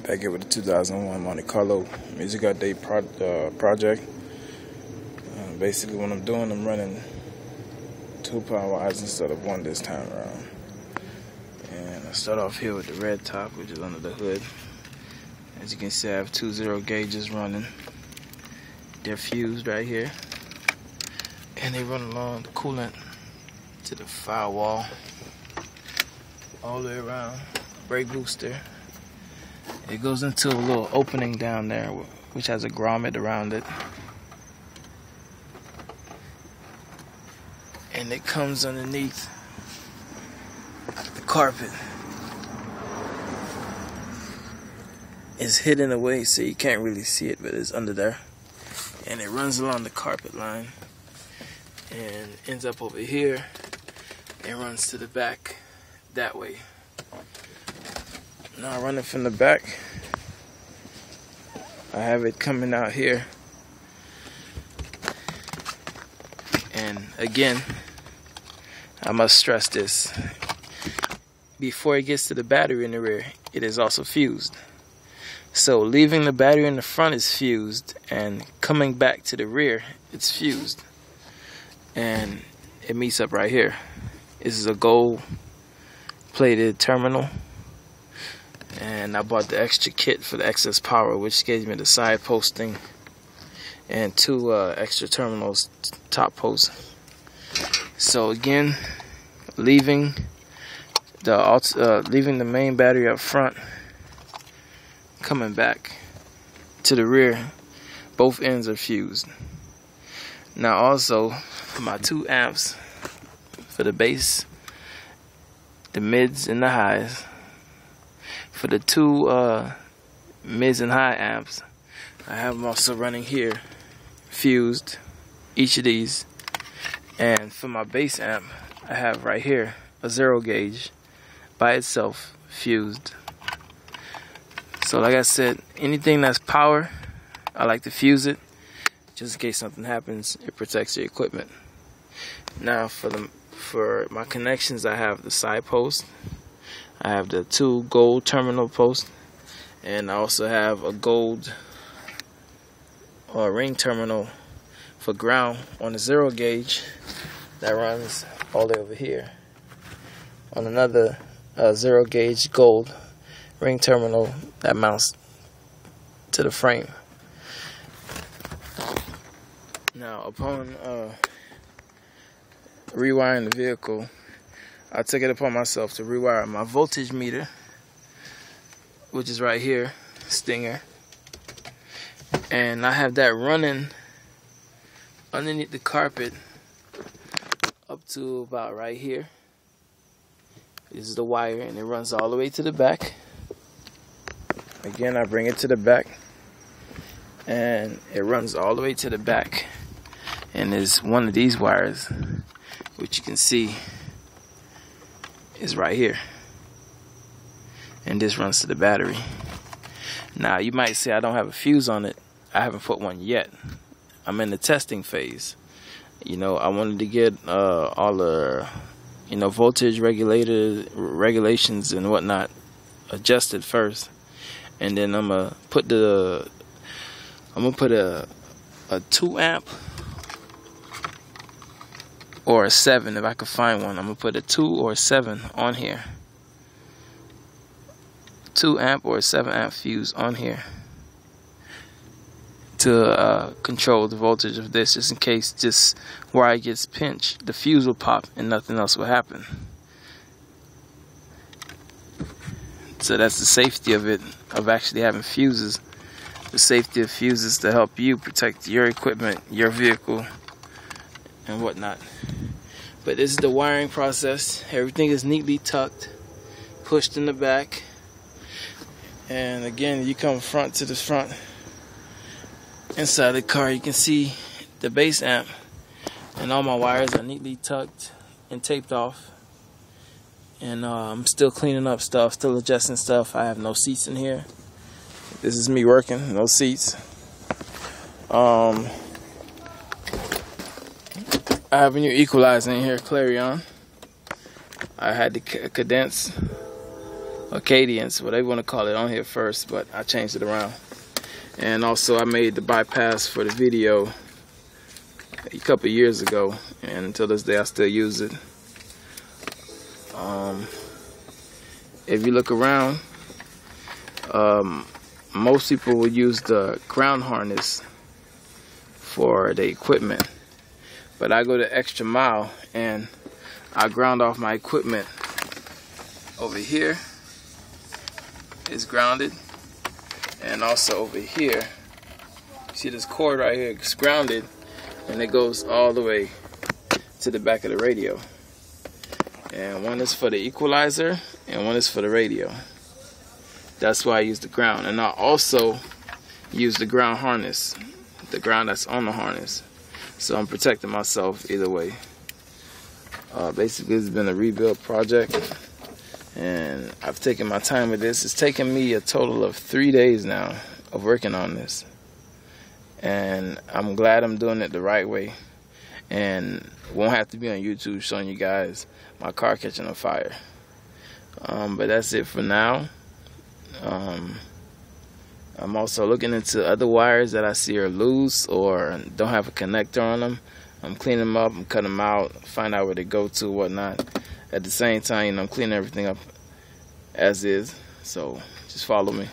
Back here with the 2001 Monte Carlo Music Update project. Basically, what I'm doing, I'm running 2 power wires instead of 1 this time around. And I start off here with the red top, which is under the hood. As you can see, I have 2 0 gauges running. They're fused right here, and they run along the coolant to the firewall all the way around. Brake booster. It goes into a little opening down there, which has a grommet around it, and it comes underneath the carpet. It's hidden away so you can't really see it, but it's under there, and it runs along the carpet line and ends up over here and runs to the back that way. Now running from the back, I have it coming out here, and again, I must stress this, before it gets to the battery in the rear, it is also fused. So leaving the battery in the front is fused, and coming back to the rear, it's fused, and it meets up right here. This is a gold plated terminal, and I bought the extra kit for the excess power, which gave me the side posting and 2 extra terminals, top posts. So again, leaving the main battery up front, coming back to the rear, both ends are fused. Now also, my 2 amps for the bass, the mids and the highs. For the 2 mids and high amps, I have them also running here, fused, each of these. And for my bass amp, I have right here a 0 gauge by itself, fused. So like I said, anything that's power, I like to fuse it, just in case something happens. It protects your equipment. Now for my connections, I have the side post, I have the 2 gold terminal posts, and I also have a gold ring terminal for ground on the 0 gauge that runs all the way over here on another 0 gauge gold ring terminal that mounts to the frame. Now upon rewiring the vehicle, I took it upon myself to rewire my voltage meter, which is right here, Stinger, and I have that running underneath the carpet up to about right here. This is the wire, and it runs all the way to the back. Again, I bring it to the back, and it runs all the way to the back, and there's one of these wires, which you can see is right here, and this runs to the battery. Now you might say I don't have a fuse on it. I haven't put one yet. I'm in the testing phase. I wanted to get all the voltage regulations and whatnot adjusted first, and then I'm gonna put a 2 amp or a 7 if I could find one. I'm gonna put a 2 or a 7 on here. 2 amp or a 7 amp fuse on here to control the voltage of this, just in case this wire gets pinched, the fuse will pop and nothing else will happen. So that's the safety of it, of actually having fuses. The safety of fuses to help you protect your equipment, your vehicle, and whatnot. But this is the wiring process. Everything is neatly tucked, pushed in the back, and again, you come front to the front. Inside the car, you can see the bass amp, and all my wires are neatly tucked and taped off. And I'm still cleaning up stuff, still adjusting stuff. I have no seats in here. This is me working, no seats. I have a new equalizer in here, Clarion. I had to condense Acadians, what they want to call it, on here first, but I changed it around. And also I made the bypass for the video a couple years ago, and until this day I still use it. If you look around, most people will use the ground harness for the equipment, but I go the extra mile and I ground off my equipment. Over here is grounded, and also over here, see this cord right here, it's grounded, and it goes all the way to the back of the radio. And one is for the equalizer and one is for the radio. That's why I use the ground. And I also use the ground harness, the ground that's on the harness. So I'm protecting myself either way. Basically, it's been a rebuild project, and I've taken my time with this. It's taken me a total of 3 days now of working on this, and I'm glad I'm doing it the right way, and won't have to be on YouTube showing you guys my car catching on fire. But that's it for now. I'm also looking into other wires that I see are loose or don't have a connector on them. I'm cleaning them up, I'm cutting them out, find out where they go to, whatnot. At the same time, I'm cleaning everything up as is. So just follow me.